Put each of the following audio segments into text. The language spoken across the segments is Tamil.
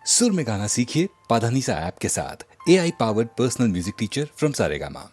सुर में गाना सीखिए पाधानीसा ऐप के साथ। AI powered personal music teacher from Saregama.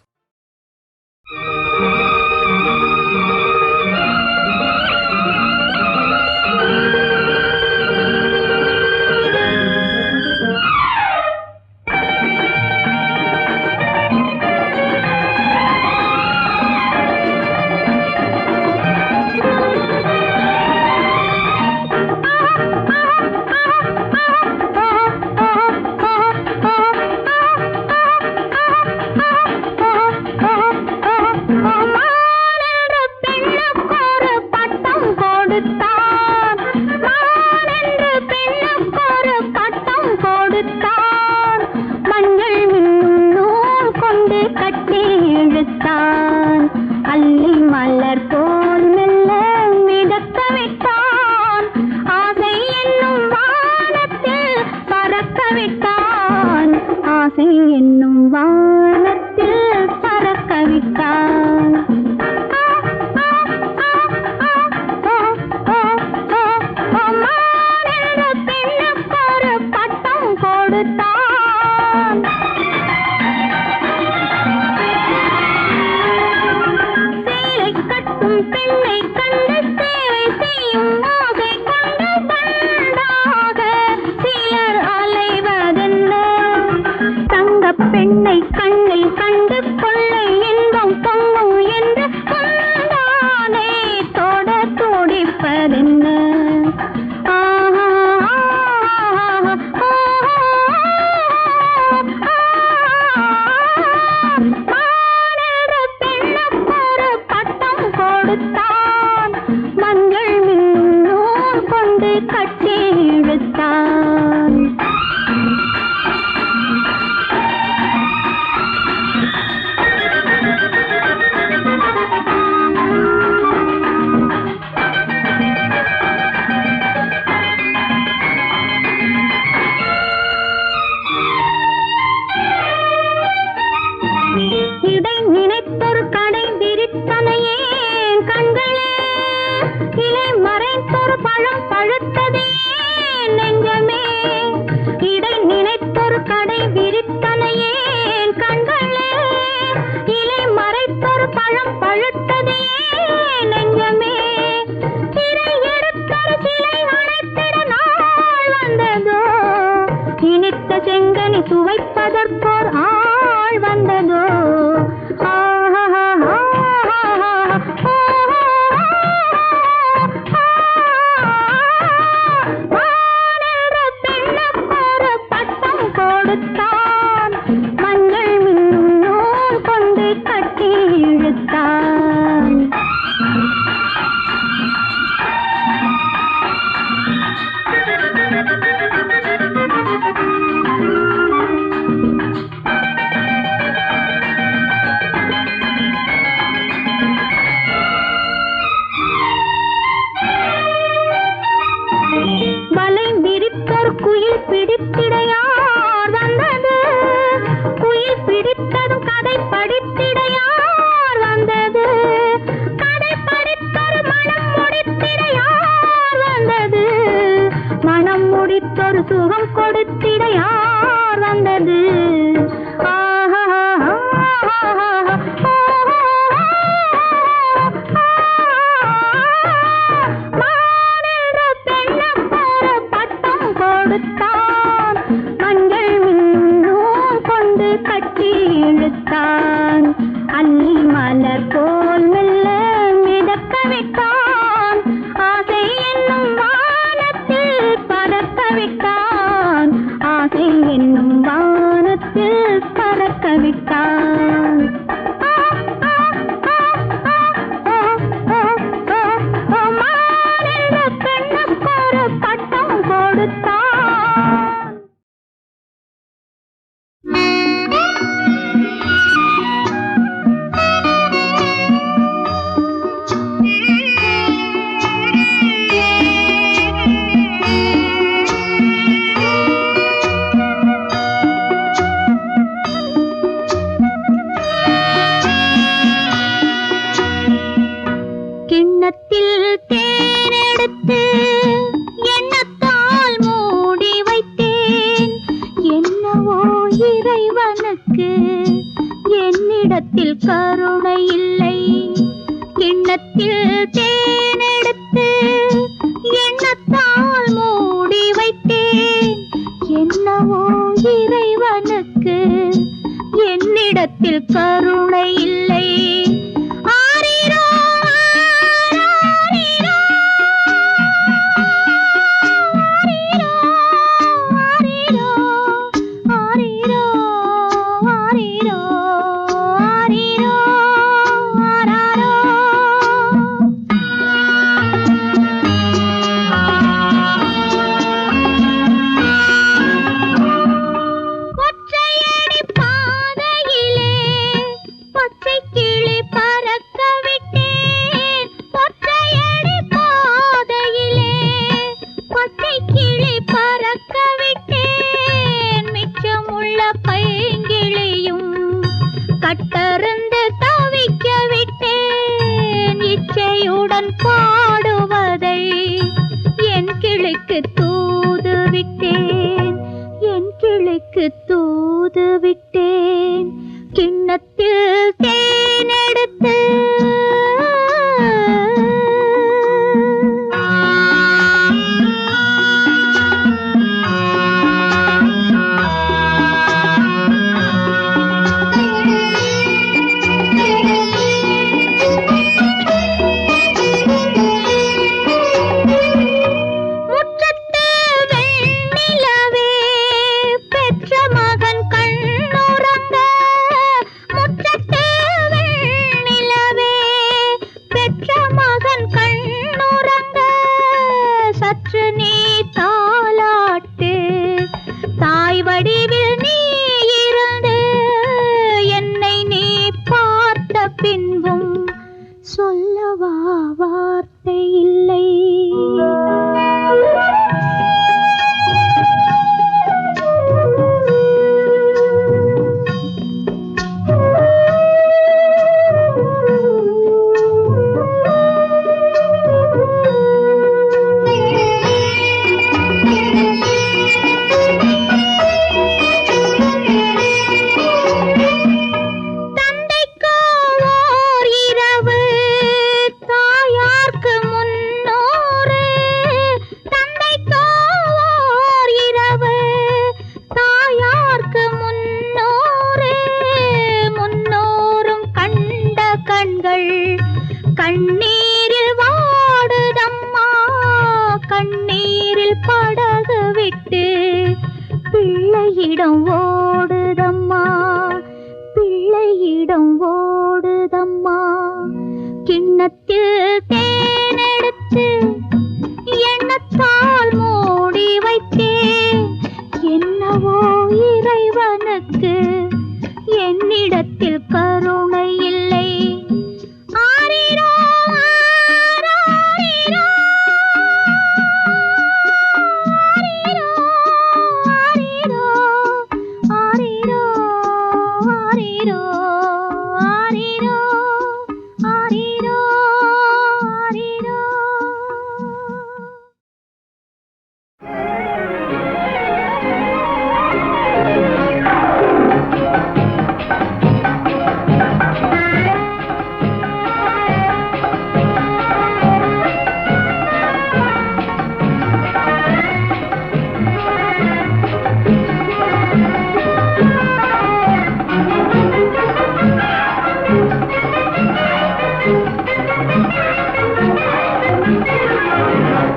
கருணை இல்லை. கிண்ணத்தில் தேனெடுத்து எண்ணத்தால் மூடி வைத்தேன். என்னவோ இறைவனுக்கு என்னிடத்தில் கருணை இல்லை. ஆரிரோ ஆரிரோ ஆரிரோ ஆரிரோ ஆரிரோ ஆரிரோ ஆராரோ. ஒற்றையடி பாதையிலே பச்சை கிளி பறக்க விட்டேன். ஒற்றையடி பாதையிலே பச்சை கிளி பறக்க விட்டேன். மிச்சமுள்ள பைங்கிளியும் கட்டறுந்து தவிக்க விட்டேன். இச்சையுடன் பாடுவதை என் கிளிக்கு தூது விட்டேன். என் கிளிக்கு தூது விட்டேன். கிண்ணத்தில் தேனெடுத்து முற்றத்து வெண்ணிலவே பெற்ற மகன் கண்ணுறங்க. முற்றத்து வெண்ணிலவே பெற்ற மகன் கண்ணுறங்க. சற்று நீ தாலாட்டு. தாய் வடிவில் நீ இருந்து என்னை நீ பார்த்த பின்பும் சொல்லவா வார்த்தை இல்லை. தந்தைக்கு ஓர் இரவு தாயார்க்கு முன்னோரு. தந்தைக்கு ஓர் இரவு தாயார்க்கு முன்னோரு. முன்னோரும் கண்ட கண்கள் கண்ணீரில் வாடுதம்மா. கண்ணீரில் படகு விட்டு பிள்ளையிடம் ஓடுதம்மா. பிள்ளையிடம் ஓடுதம்மா. கிண்ணத்தில் தேனெடுத்து எண்ணத்தால் மூடி வைத்தேன். என்னவோ இறைவனுக்கு என்னிடத்தில் கருணை இல்லை. ஆரிரோ ஆராரிரோ ஆரிரோ ஆரிரோ ஆரிரோ ஆரிரோ ஆரிரோ ஆரிரோ.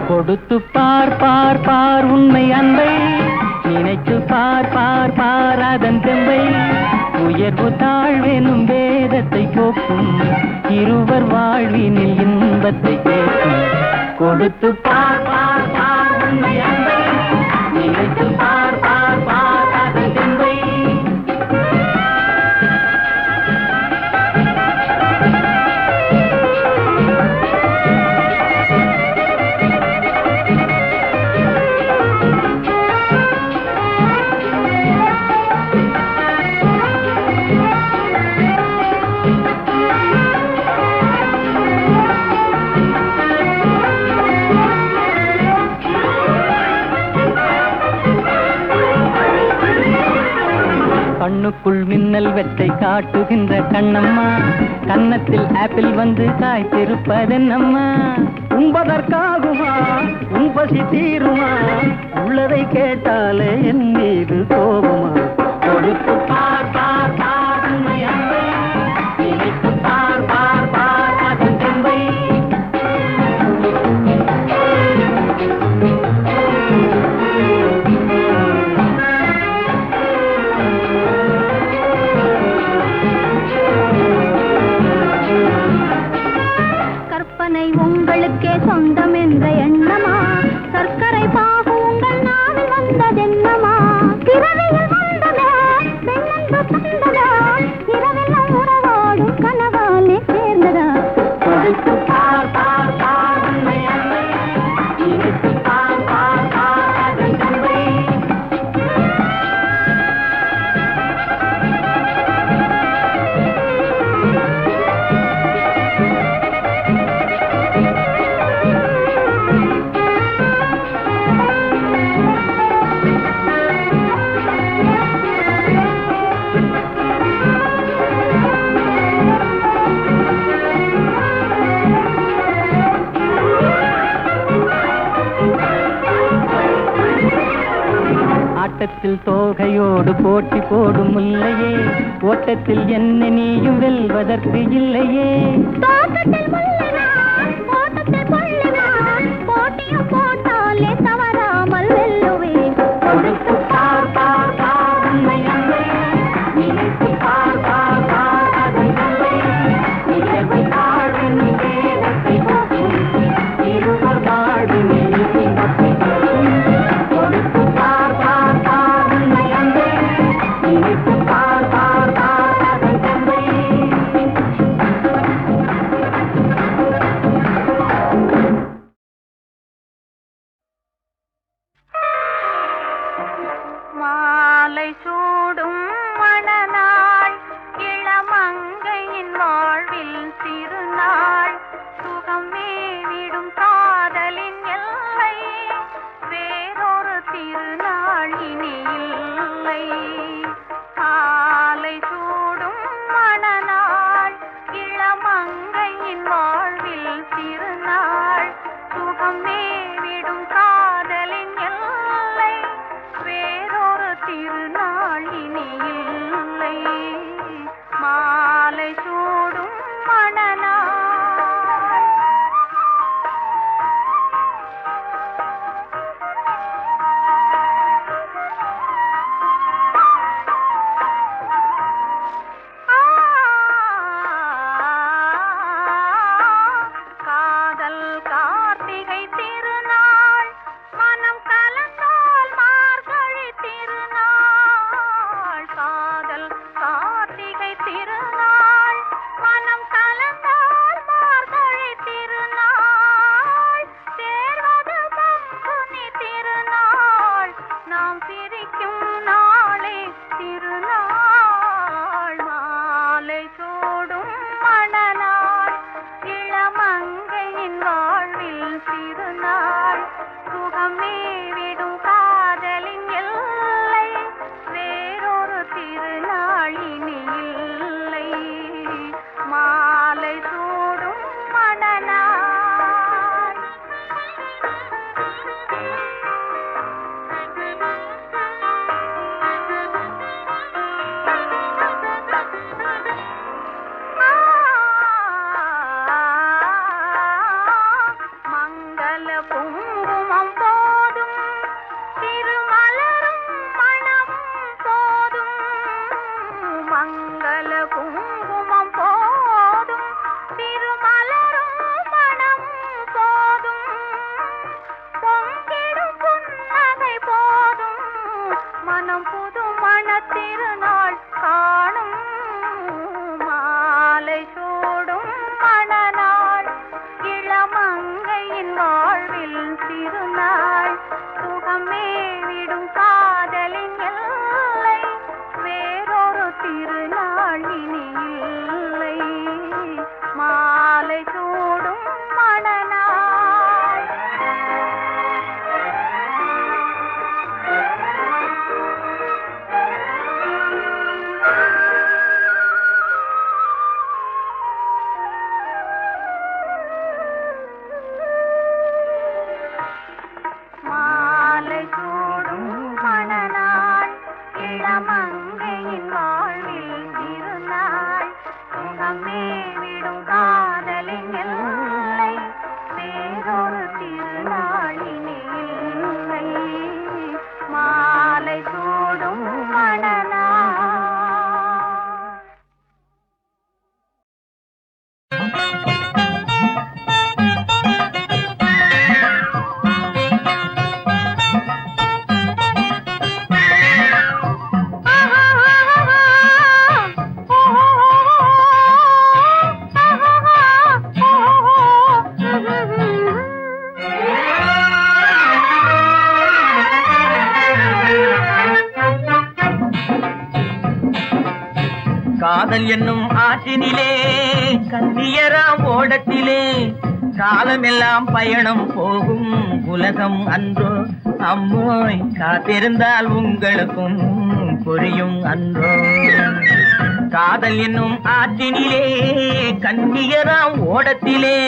கொடுத்து பார் பார் பார் உண்மை அன்பை, நினைத்து பார் பார் பார் அதன் தெம்பை. உயர்வு தாழ்வெனும் வேதத்தை போக்கும், இருவர் வாழ்வினில் இன்பத்தை கேட்கும். கொடுத்து பார் பார் பார் உண்மை அன்பை, நினைத்து பார் பார் பார் அதன் தெம்பை. கண்ணுக்குள் மின்னல் வெட்டை காட்டுகின்ற கண்ணம்மா, கன்னத்தில் ஆப்பிள் வந்து காய்த்திருப்பதென்னம்மா? உண்பதற்காகுமா உன் பசி தீருமா, உள்ளதை கேட்டாலே என் மீது கோபமா? கொடுத்து பார் பார் பார் உன்னை அன்பை, நினைத்து பார் பார் பார் அதன் தெம்பை. கற்பனை உங்களுக்கே சொந்தம் என்ற எண்ணமா, சர்க்கரை பாகு உங்கள் நாவில் வந்ததென்னமா? பிறவியில் வந்ததா பெண்ணென்று தந்ததா, இரவெல்லாம் உறவாடும் கனவாலே சேர்ந்ததா? கொடுத்து பார் பார் பார் உன்னை அன்பை, நினைத்து பார் பார் பார் அதன் தெம்பை. ஆட்டத்தில் தோகையோடு போட்டி போடும் முல்லையே, ஓட்டத்தில் என்ன நீயும் வெல்வதற்கு இல்லையே. தோட்டத்தில் முள்ளினான், ஓட்டத்தில் கொள்ளினான், போட்டியும் போட்டாலே தவறாமல் வெல்லுவேன். கொடுத்து பார் பார் பார் உன்னை அன்பை, நினைத்து பார் பார் பார் அதன் தெம்பை. நிலவை தாழ்வின் வேதத்தை போக்கும், இருவர் வாழ்வின் இன்பத்தை தரும். கொடுத்து பார் பார் பார் உன்னை அன்பை, நினைத்து பார் பார் பார் அதன் தெம்பை. மாலை சூடும் மணநாள், இளமங்கையின் வாழ்வில் திருநாள், சுகம் மேவிடும் காதலின் எல்லை, வேறொரு திருநாள் இனி இல்லை. மாலை சூடும் மணநாள், இளமங்கையின் வாழ்வில் திருநாள், சுகம் மேவிடும் காதலின் எல்லை, வேறொரு திருநாள் இனி இல்லை. மாலை சூடும் மணநாள். காதல் கார்த்திகை திருநாள், மனம் கலந்தால் மார்கழி திருநாள். காதல் கார்த்திகை திருநாள், மனம் கலந்தால் மார்கழி திருநாள். சேர்வது பங்குனி திருநாள், நாம் பிரிக்கும் நாளே திருநாள். மாலை சூடும் மணநாள், இளமங்கையின் வாழ்வில் திருநாள், சுகம் மேவிடும் காதலின் எல்லை, வேறொரு திருநாள் இனி இல்லை. மாலை சூடும் மணநாள். மங்கள குங்குமம் போதும், திருமலரும் மணமும் போதும். மங்கள குங்குமம் போதும், திருமலரும் மணமும் போதும். பொங்கிடும் புன்னகை போதும், மனம் புது மணத் திருநாள் காணும். மாலை சூடும் மணநாள், இளமங்கையின் வாழ்வில் திருநாள், சுகம் மேவிடும் காதலின் எல்லை, வேறொரு திருநாள் இனி இல்லை. மாலை சூடும் மணநாள். காதல் என்னும் ஆற்றினிலே கண்ணியராம் ஓடத்திலே காலமெல்லாம் பயணம் போகும் உலகம் அன்றோ அம்மோய் காத்திருந்தால் உங்களுக்கும் புரியும் அன்றோ காதல் என்னும் ஆற்றினிலே கண்ணியராம் ஓடத்திலே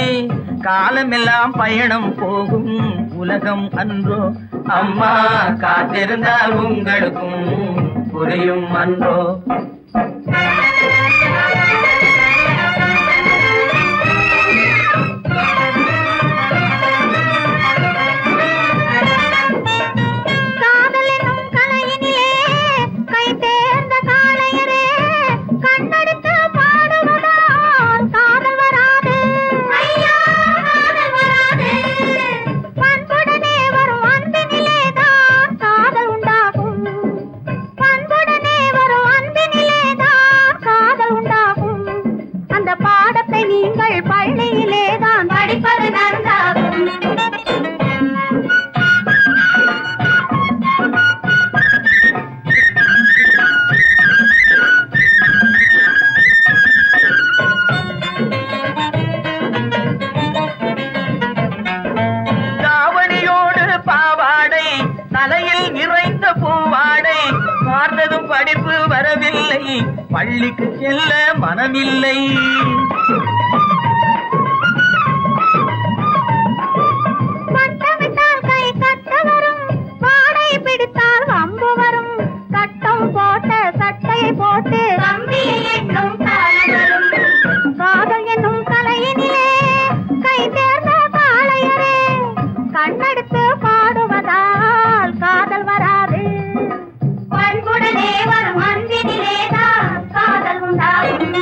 காலமெல்லாம் பயணம் போகும் உலகம் அன்றோ அம்மா காத்திருந்தால் உங்களுக்கும் புரியும் அன்றோ படிப்பு வரவில்லை பள்ளிக்கு செல்ல மனமில்லை பட்டமிட்டால் கை கட்ட வரும் பாடை பிடித்தால் வம்பு வரும் கட்டம் போட்ட சட்டையை போட்டு கம்பியை எண்ணும் காலம் வரும் காதல் என்னும் கலையினிலே கை தேர்ந்த காளையரே கண்ணெடுத்து பாடுவதால் காதல் வராது பண்புடனே வரும் அன்பினிலேதான் காதல் உண்டாகும்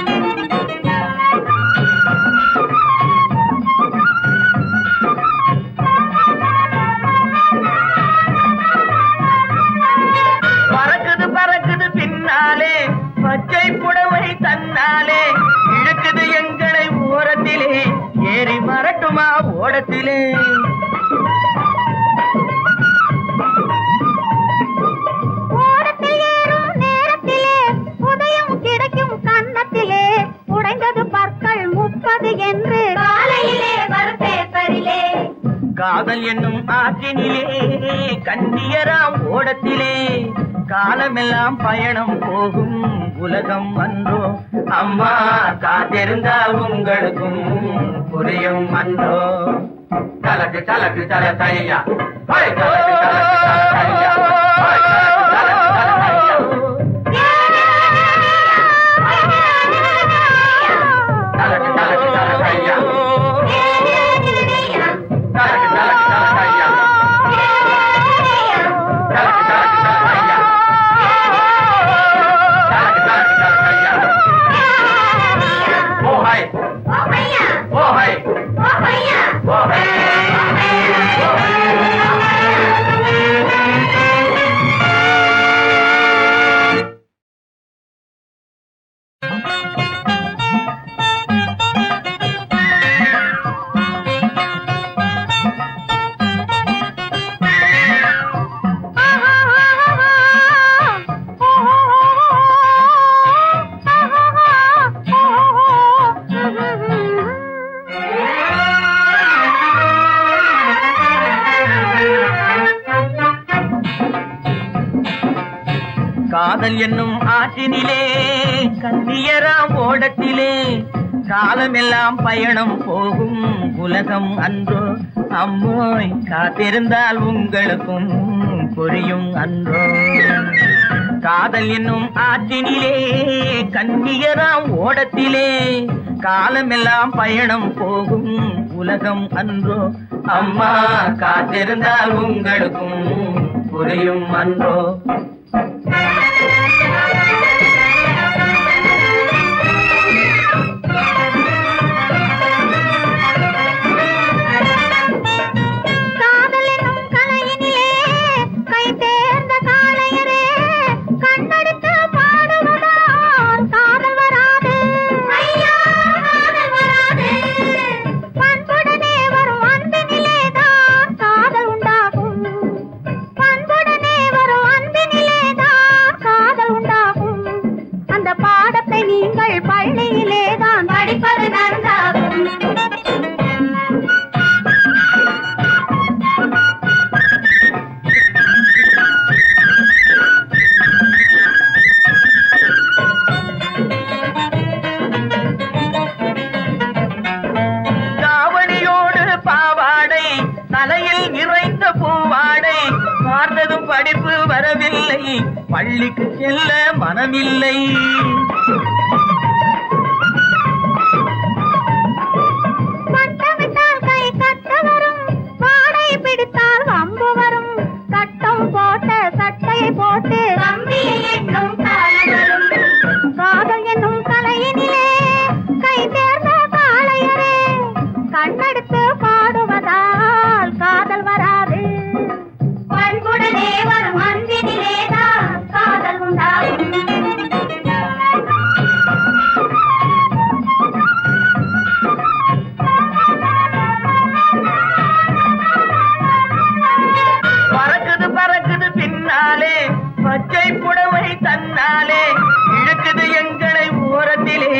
பறக்குது பறக்குது பின்னாலே பச்சை புடவை தன்னாலே இழுக்குது எங்களை ஓரத்திலே ஏறி மறட்டுமா ஓடத்திலே என்று காலையிலே வரப்பேப்பரிலே காதல் என்னும் ஆற்றினிலே கண்ணியராம் ஓடத்திலே காலமெல்லாம் பயணம் போகும் உலகம் அன்றோ அம்மா காத்திருந்தால் உங்களுக்கும் புரியும் அன்றோ தலக்கு தலக்கு தல தையா தலக்கு தலக்கு தல தையா காதல் என்னும் ஆற்றினிலே கண்ணியராம் ஓடத்திலே காலமெல்லாம் பயணம் போகும் உலகம் அன்றோ அம்மோய் காத்திருந்தால் உங்களுக்கும் புரியும் அன்றோ காதல் என்னும் ஆற்றினிலே கண்ணியராம் ஓடத்திலே காலமெல்லாம் பயணம் போகும் உலகம் அன்றோ அம்மா காத்திருந்தால் உங்களுக்கும் புரியும் அன்றோ பண்புடனே வரும் அன்பினிலே இல்லை, பள்ளிக்கு செல்ல மனமில்லை. மட்டமிட்டால் கை கட்ட வரும், வாடை பிடித்தால் வம்பு வரும். கட்டம் போட்ட சட்டையை போட்டு கம்பியை எண்ணும் காலம் வரும். காதல் என்னும் கலையினிலே கை தேர்ந்த காளையரே, கண்ணெடுத்து பாடுவதால் காதல் வராது. பண்புடனே வரும் அன்பினிலேதான் காதல் உண்டாகும். பறக்குது பறக்குது பின்னாலே பச்சை புடவை தன்னாலே, இழுக்குது எங்களை ஓரத்திலே,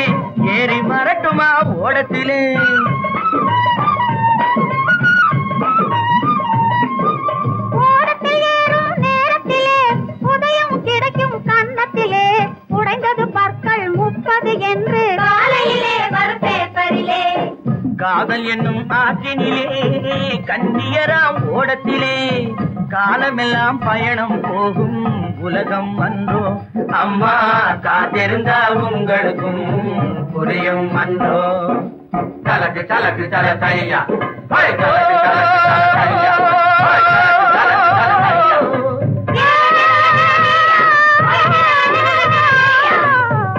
ஏறி வரட்டுமா ஓடத்திலே. ஓடத்தில் ஏறும் நேரத்திலே உதயம் கிடைக்கும் கன்னத்திலே, உடைந்தது பற்கள் 30 என்று காலையிலே வரும் பேப்பரிலே. காதல் என்னும் ஆற்றினிலே கண்ணியராம் ஓடத்திலே, காலமெல்லாம் பயணம் போகும் உலகம் அன்றோ. அம்மா காத்திருந்தால் உங்களுக்கும் புரியும் அன்றோ. தலக்கு தலக்கு தல தையா, தலக்கு தலக்கு தல தையா, தலக்கு தலக்கு தல தையா.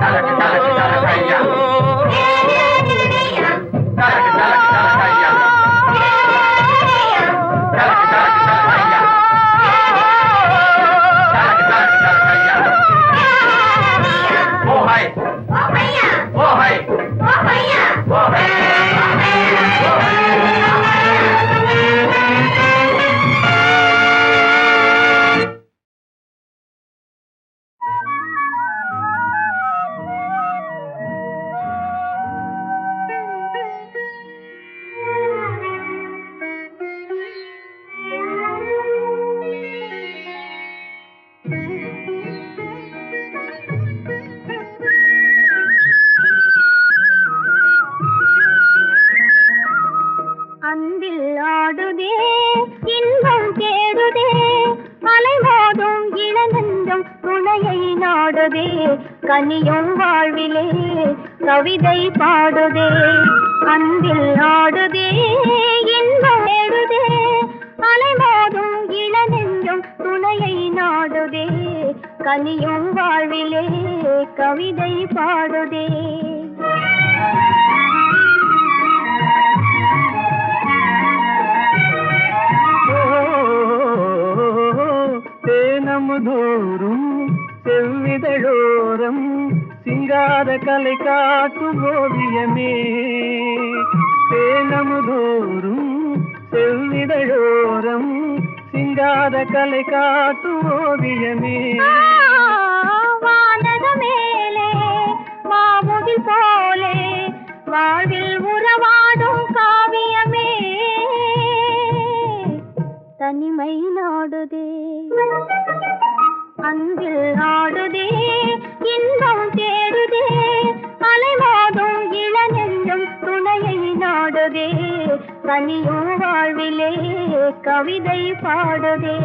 தலக்கு தலக்கு தல தையா, தலக்கு தலக்கு தல தையா, தலக்கு தலக்கு தல தையா, தலக்கு தலக்கு தல தையா. ஓ ஹை ஓ பையா, ஓ ஹை ஓ பையா, ஓ ஹை. அன்பில் ஆடுதே இன்பம் தேடுதே, அலைமோதும் இளநெஞ்சம் துணையை நாடுதே. கனியும் வாழ்விலே கவிதை பாடுதே. அன்பில் ஆடுதே இன்பம் தேடுதே, அலைமோதும் இளநெஞ்சம் துணையை நாடுதே. கனியும் வாழ்விலே கவிதை பாடுதே. தேனமுதோறும் செவ்விதழோரம் சிங்கார கலை காட்டும் ஓவியமே. தேனமுதோறும் செவ்விதழோரம் சிங்கார கலை காட்டும் ஓவியமே. வானக மேலே மாமுகில் போலே வாழ்வில் உறவாடும் காவியமே. தனிமை நாடுதே அன்பில் ஆடுதே, இன்பம் தேடுதே, அலைமோதும் இளநெஞ்சம் துணையை நாடுதே. தனியும் வாழ்விலே கவிதை பாடுதே.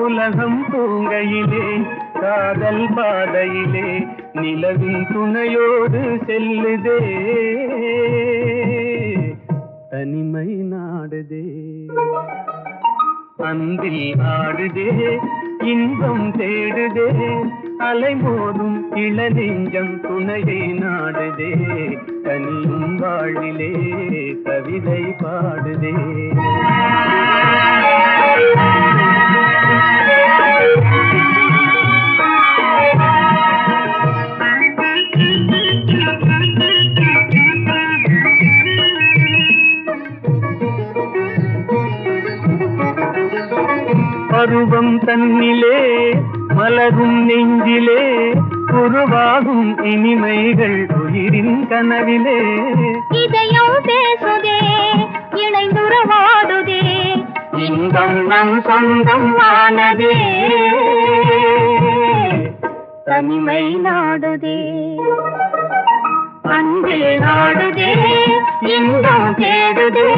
உலகம் பூங்கையிலே காதல் பாதையிலே நிலவின் துணையோடு செல்லுதே. தனிமை நாடுதே அன்பில் ஆடுதே, இன்பம் தேடுதே, அலைமோதும் இளநெஞ்சம் துணையை நாடுதே. தனியும் வாழ்விலே கவிதை பாடுதே. பருவம் தன்னிலே மலரும் நெஞ்சிலே உருவாகும் இனிமைகள் உயிரின் கனவிலே. இதயம் பேசுதே இணைந்துறவாடுதே இன்பம் நம் சொந்தம் ஆனதே. தனிமை நாடுதே அன்பே நாடுதே இன்பம் தேடுதே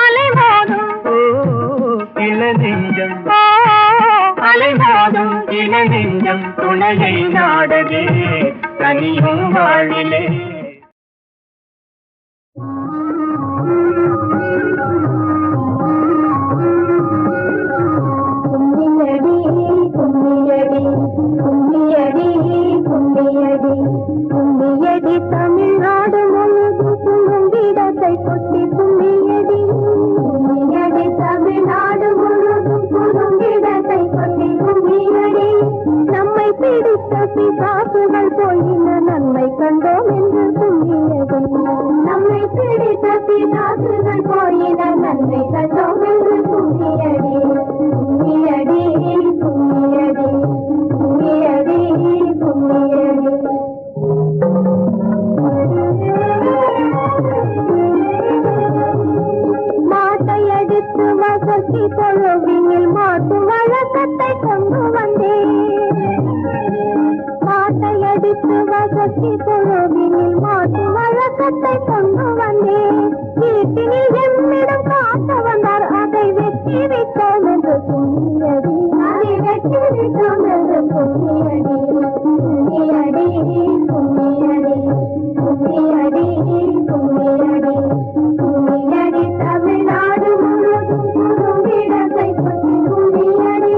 அலைமோதும் இளநெஞ்சம் அலைமோதும் இளநெஞ்சம் துணையை நாடுதே தனியும் வாழிலே. கும்மியடி கும்மியடி கும்மியடி கும்மியடி கும்மியடி தமிழ்நாடு முழுதும் குறும்பிடத்தை கொட்டி கும்மியடி கும்மியடி தமிழ்நாடு முழுதும் குறும்பிடத்தை கொட்டி கும்மியடி. நம்மை பிடித்த பிசாசுகள் போயின நன்மை கண்டோம் என்று கும்மியடி. நம்மை பிடித்த பிசாசுகள் போயின நன்மை கண்டோம் என்று கும்மியடி. கும்மியடி கும்மியடி கும்மியடி கும்மியடி. மாட்டை அடித்து வசதி தொழுவினில் மாட்டு வழக்கத்தை கொண்டு வந்தேன். மாட்டை அடித்து வசதி தொழுவினில் மாட்டு வழக்கத்தை கொண்டு வந்தேன். வீட்டினில் எம்மிடம் காட்ட வந்தார் அதை வெற்றி விட்டோம் என்று கும்மியடி. அதை வெற்றி விட்டோம் என்று கும்மியடி. கும்மியடி கும்மியடி கும்மியடி கும்மியடி கும்மியடி தமிழ்நாடு முழுதும் குறும்பிடத்தை கொட்டி கும்மியடி.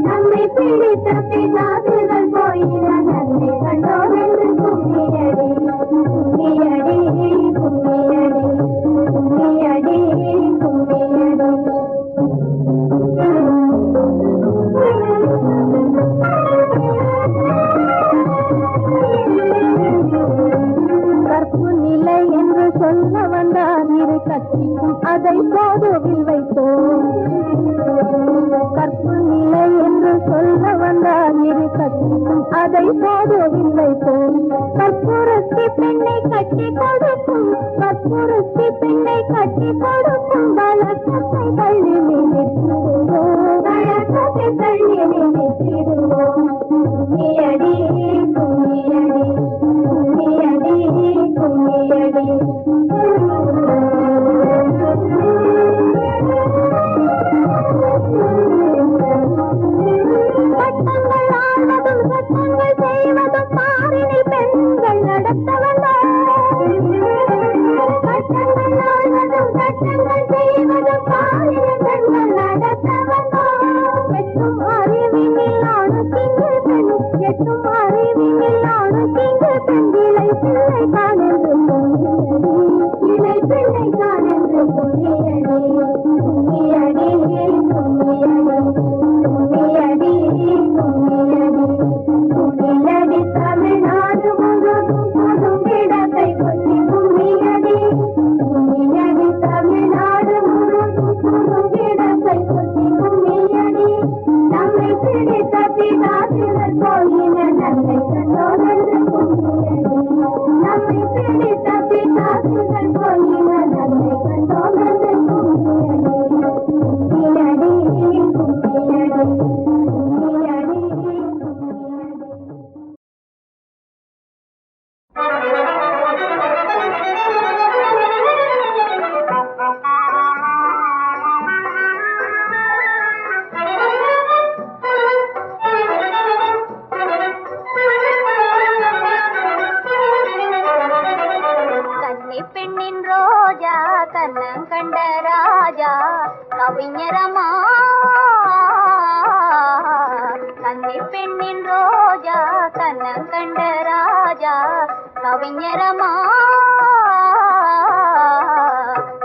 நம்மை பிடித்த பிசாசுகள் போயின நன்மை கண்டோம் என்று கும்மியடி. கும்மியடி கும்மியடி கும்மியடி கும்மியடி. கற்பு நிலை என்று சொல்ல வந்தார் இரு கட்சிக்கும் அதை போதுவில் வைத்தோம். கற்பு நிலை என்று சொல்ல வந்தார் இரு கட்சிக்கும் அதை போதுவில் வைத்தோம். கற்புறுத்தி பெண்ணை கட்டி கொடுக்கும் கற்புறுத்தி பெண்ணை கட்டி கொடுக்கும் வழக்கத்தை தள்ளி நினைத்திடுவோம். வழக்கத்தை தள்ளி நினைத்திடுவோம். கும்மியடி கும்மியடி கும்மியடி கும்மியடி. சட்டங்கள் ஆள்வதும் சட்டங்கள் செய்வதும் பாரினில் பெண்கள் நடத்த வந்தார். சட்டங்கள் ஆள்வதும் சட்டங்கள் செய்வதும் பாரினில் பெண்கள் நடத்த வந்தார். எட்டும் அறிவினில் ஆணுக்கிங்கு பெண் எட்டும் அறிவினில் ஆணுக்கிங்கு பெண் இலை பிள்ளை காணென்று கும்மியடி. இலை பிள்ளை காணென்று கும்மியடி. கும்மியடி கும்மியடி கும்மியடி கும்மியடி கும்மியடி தமிழ்நாடு முழுதும் குறும்பிடத்தை கொட்டி கும்மியடி. கும்மியடி தமிழ்நாடு முழுதும் குறும்பிடத்தை கொட்டி கும்மியடி. நம்மை பிடித்த பிசாசுகள் போயின நன்மை கண்டோம் என்று கும்மியடி. நம்மை பிடித்த பிசாசுகள் போயின நன்மை கண்டோம் என்று கும்மியடி. கும்மியடி கும்மியடி கும்மியடி கும்மியடி. கன்னி பெண்ணின் ரோஜா கண்ணங்கண்ட ராஜா கவிஞரமா. கன்னி பெண்ணின் ரோஜா கண்ணங்கண்ட ராஜா கவிஞரமா.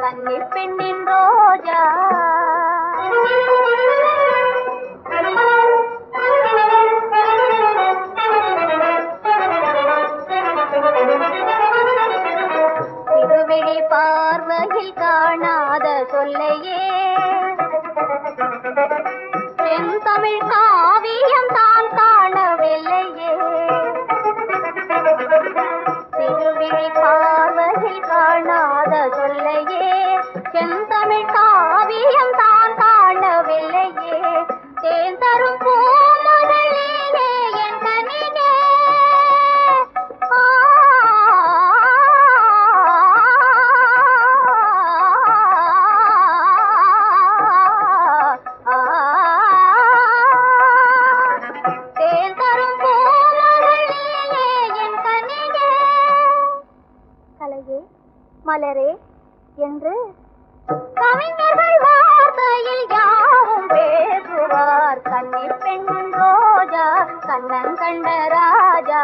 கன்னி பெண்ணின் ரோஜா. திருவிழி பார்வையில் காணாத சொல்லையே செந்தமிழ் காவியம் தான் காணவில்லையே திருவிழி பார்வையில் காணாத சொல்லையே செந்தமிழ் காவியம் தான் காணவில்லையே தேன் தரும் பூமகளே என் கனியே தேன் தரும் பூமகளே என் கனியே கலையே மலரே என்று கவிஞர்கள் வார்த்தையில் யாவும் பேசுவார் கன்னிப் பெண்ணின் ரோஜா கண்ணன் கண்ட ராஜா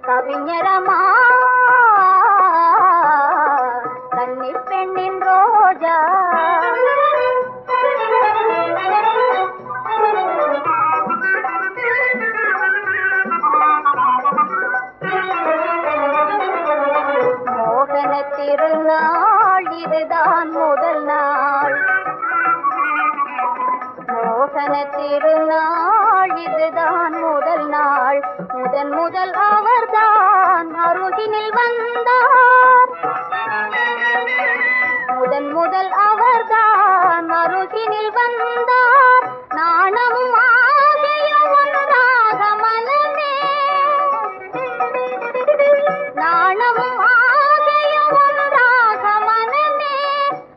கவிஞரமா கன்னிப் பெண்ணின் ரோஜா மோகன திருநாள் இதுதான் முதல் நாள் மோகன திருநாள் இதுதான் முதல் நாள் முதல் அவர்தான் அருகினில் வந்தார் முதல் அவர்தான் அருகினில் வந்தார் நாணமும் ஆசையும் ஒன்றாக மனமே நாணமும் ஆசையும் ஒன்றாக மனமே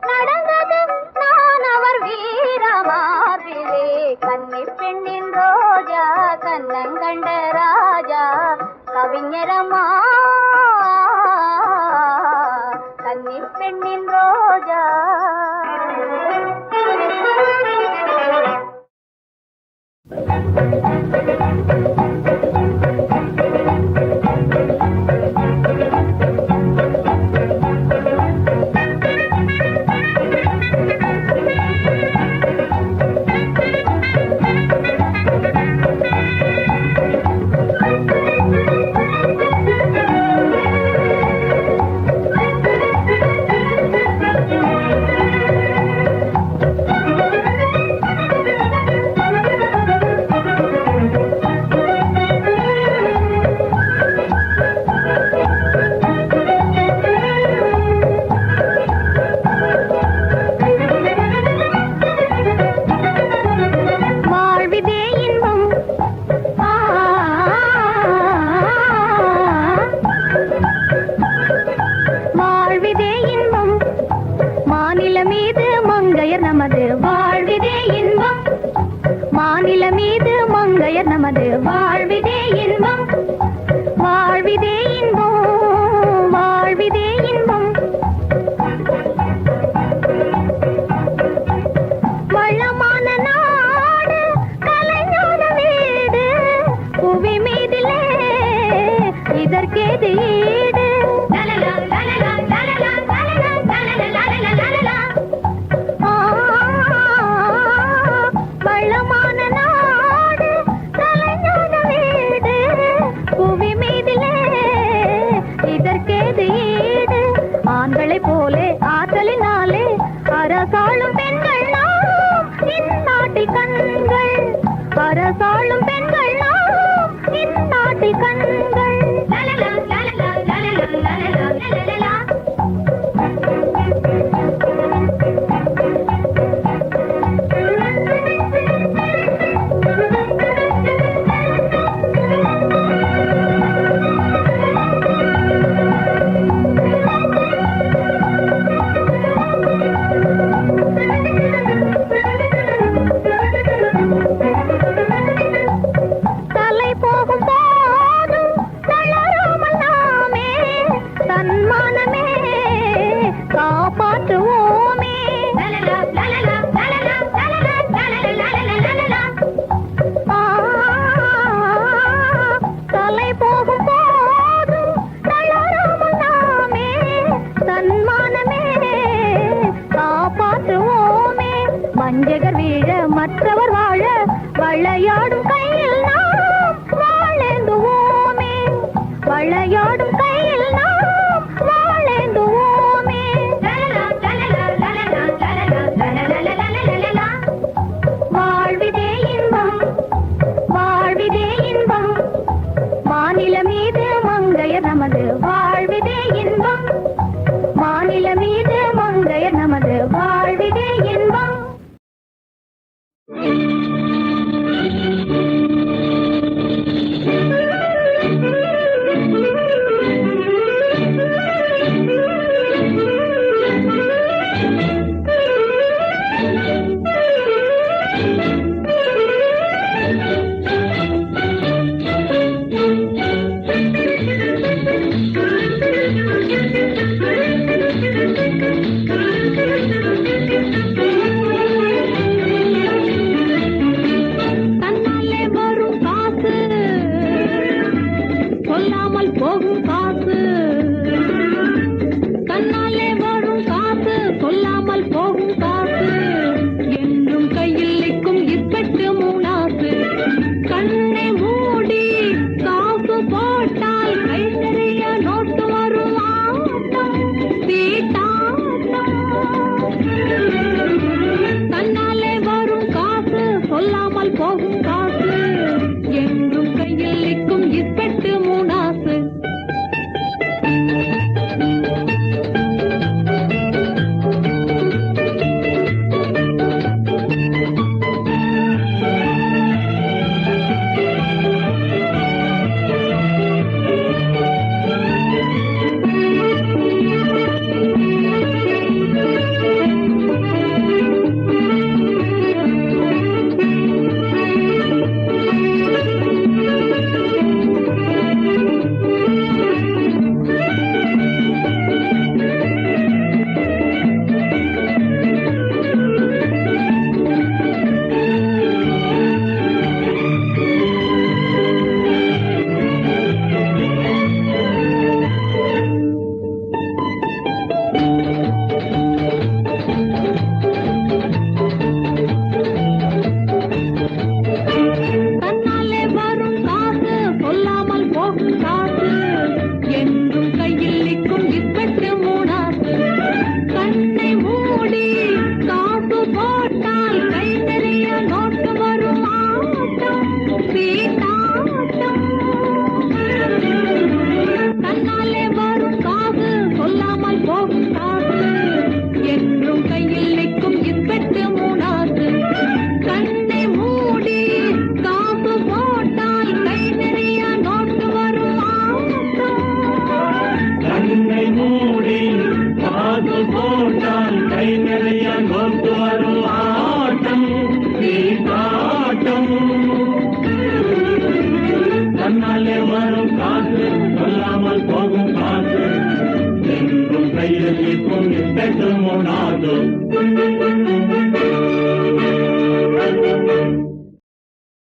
நடந்தது நான் அவர் வீரமார்பிலே கன்னிப் பெண்ணின் ரோஜா கண்ணன் கண்ட ராஜா கவிஞரமா கன்னிப் பெண்ணின் ரோஜா நமது வாழ்விதே இன்பம் வாழ்விதே இன்பம் வாழ்விதே இன்பம் வளமான நாடு கலைஞான வீடு புவி மீதிலே இதற்கேது ஈடு லலலா லலலா லலலா லலலா லலலா லலலா வளமான நாடு கலைஞான வீடு புவி மீதிலே இதற்கேது ஈடு ஆண்களை போலே ஆற்றலினாலே அரசாளும் பெண்கள் நாம் இந்நாட்டில் கண்கள் அரசாளும் பெண்கள் நாம் இந்நாட்டில் கண்கள் லலலா லலலா லலலா லலலா லலலா வஞ்சகர் வீழ மற்றவர் வாழ வளையாடும் கை